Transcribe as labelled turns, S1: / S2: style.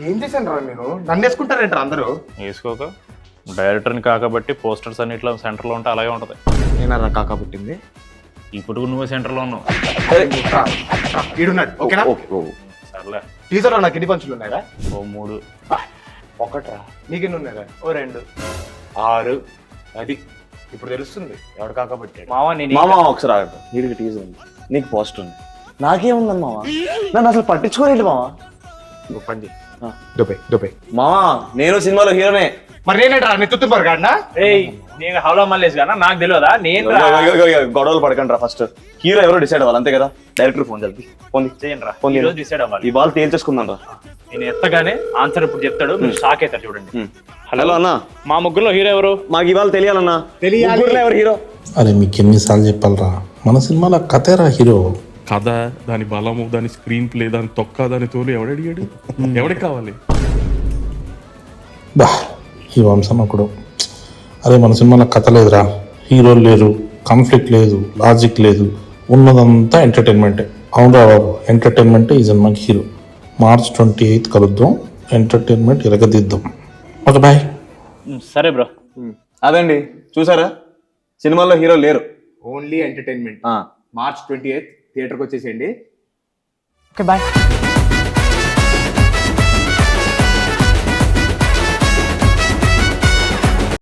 S1: ఏం చేశాను రా నేను? నన్ను వేసుకుంటారేంటారు అందరూ?
S2: వేసుకోక డైరెక్టర్ని కాకబట్టి పోస్టర్స్ అన్నిట్లో సెంటర్లో ఉంటే అలాగే ఉంటుంది.
S1: నేనరా కాకా పుట్టింది.
S2: ఇప్పుడు నువ్వే సెంటర్లో ఉన్నావు.
S1: ఈడున్నాడు. ఓకేనా?
S2: సర్లే.
S1: టీజర్లో నాకు ఎన్ని పంచులు ఉన్నాయా?
S2: ఓ 3.
S1: ఒకట్రా. నీకెన్ని ఉన్నాయా? ఓ 2, 6, 10. ఇప్పుడు తెలుస్తుంది ఎవడు కాకబట్టాడు.
S3: మామ ఒకసారి ఆగట్టు. వీడికి టీజర్ ఉంది, నీకు పోస్టర్ ఉంది, నాకేముందని మామ? నన్ను అసలు పట్టించుకోలేదు మామ.
S1: నువ్వు పని చేయి. దుబాయ్
S3: మామ నేను సినిమాలో హీరోనే.
S1: మరి నేనేట్రా నెత్తుతు పరగాడినా?
S2: నేను హౌలా మల్లేసి గానా? నాకు తెలియదా? నేను
S3: గొడవలు పడకండి రా. ఫస్ట్ హీరో ఎవరో డిసైడ్ అవ్వాలి, అంతే కదా? డైరెక్టర్ ఫోన్ చేయాలి. ఫోన్
S2: చేయండి రా.
S3: ఫోన్
S2: డిసైడ్ అవ్వాలి.
S3: ఈ బాల్ తేల్చేసుకుందాం రా.
S2: నేను ఎత్తగానే ఆన్సర్ ఇప్పుడు చెప్తాడు, మీరు షాక్ అవుతారు. చూడండి.
S3: హలో అన్నా,
S2: మా ముగ్గురులో హీరో ఎవరు?
S3: మాకు ఇవాళ తెలియాలన్నా. ముగ్గురులో ఎవరు హీరో?
S4: అరే మీకు ఎన్నిసార్లు చెప్పాలరా, మన సినిమాలో కథేరా హీరో.
S5: కథ, దాని బలము, దాని స్క్రీన్ ప్లే, దాని తొక్క, దాని తోలు ఎవడడిగాడు? ఎవడికి కావాలి?
S4: బా ఈ వంశం ఒకడు. అరే మన సినిమాలో కథ లేదురా, హీరోలు లేరు, కాన్ఫ్లిక్ట్ లేదు, లాజిక్ లేదు, ఉన్నదంతా ఎంటర్టైన్మెంటే. అవునరా బాబు, ఎంటర్టైన్మెంటే ఈ సినిమాకి హీరో. March 28 కలుద్దాం, ఎంటర్టైన్మెంట్ ఎరగదిద్దాం. Okay bye.
S2: సరే బ్రో.
S3: అదండి చూసారా, సినిమాలో హీరో లేరు,
S1: ఓన్లీ ఎంటర్టైన్మెంట్. March 28 థియేటర్కి వచ్చేసేయండి. Okay bye.